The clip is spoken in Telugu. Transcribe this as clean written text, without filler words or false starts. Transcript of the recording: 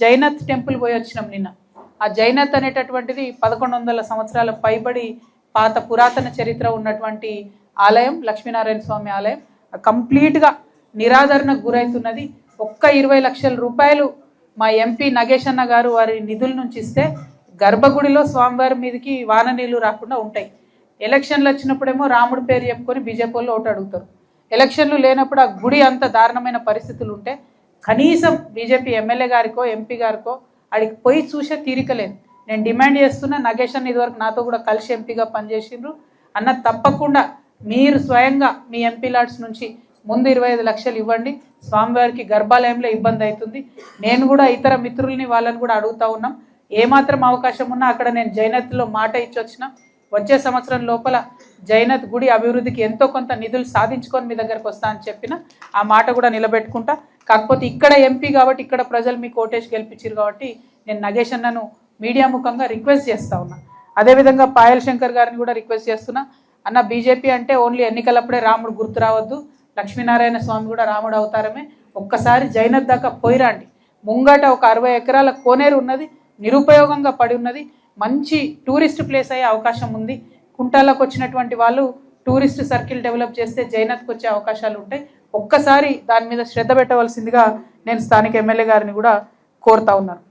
జైనత్ టెంపుల్ పోయి వచ్చినాం నిన్న. ఆ జైనత్ అనేటటువంటిది 1100 సంవత్సరాల పైబడి పాత పురాతన చరిత్ర ఉన్నటువంటి ఆలయం, లక్ష్మీనారాయణ స్వామి ఆలయం. కంప్లీట్గా నిరాదరణకు గురవుతున్నది. ఒక్క 20 లక్షల రూపాయలు మా ఎంపీ నగేష్ అన్న గారు వారి నిధుల నుంచి ఇస్తే గర్భగుడిలో స్వామివారి మీదకి వాన నీళ్లు రాకుండా ఉంటాయి. ఎలక్షన్లు వచ్చినప్పుడేమో రాముడి పేరు చెప్పుకొని బీజేపీ వాళ్ళు ఓటు అడుగుతారు. ఎలక్షన్లు లేనప్పుడు ఆ గుడి అంత దారుణమైన పరిస్థితులు ఉంటే కనీసం బీజేపీ ఎమ్మెల్యే గారికో ఎంపీ గారికో అడిగి పోయి చూసే తీరిక లేదు. నేను డిమాండ్ చేస్తున్నా, నగేష్ అన్న ఇదివరకు నాతో కూడా కలిసి ఎంపీగా పనిచేసిండ్రు అన్న, తప్పకుండా మీరు స్వయంగా మీ ఎంపీ లాడ్స్ నుంచి ముందు 25 లక్షలు ఇవ్వండి. స్వామివారికి గర్భాలయంలో ఇబ్బంది అవుతుంది. నేను కూడా ఇతర మిత్రుల్ని వాళ్ళని కూడా అడుగుతా ఉన్నాం. ఏమాత్రం అవకాశం ఉన్నా అక్కడ నేను జైనత్లో మాట ఇచ్చి వచ్చిన వచ్చే సంవత్సరం లోపల జైనత్ గుడి అభివృద్ధికి ఎంతో కొంత నిధులు సాధించుకొని మీ దగ్గరకు వస్తా అని చెప్పిన ఆ మాట కూడా నిలబెట్టుకుంటా. కాకపోతే ఇక్కడ ఎంపీ కాబట్టి ఇక్కడ ప్రజలు మీకు ఓటేసి గెలిపించారు కాబట్టి నేను నగేష్ అన్నను మీడియా ముఖంగా రిక్వెస్ట్ చేస్తా ఉన్నా. అదేవిధంగా పాయల్ శంకర్ గారిని కూడా రిక్వెస్ట్ చేస్తున్నా, అన్న బీజేపీ అంటే ఓన్లీ ఎన్నికలప్పుడే రాముడు గుర్తు రావద్దు, లక్ష్మీనారాయణ స్వామి కూడా రాముడు అవతారమే. ఒక్కసారి జైనత్ దాకా పోయిరండి. ముంగట ఒక 60 ఎకరాల కోనేరు ఉన్నది, నిరుపయోగంగా పడి ఉన్నది. మంచి టూరిస్ట్ ప్లేస్ అయ్యే అవకాశం ఉంది. కుంటాలకు వచ్చినటువంటి వాళ్ళు టూరిస్ట్ సర్కిల్ డెవలప్ చేస్తే జైనత్కి వచ్చే అవకాశాలు ఉంటాయి. ఒక్కసారి దాని మీద శ్రద్ధ పెట్టవలసిందిగా నేను స్థానిక ఎమ్మెల్యే గారిని కూడా కోరుతా ఉన్నాను.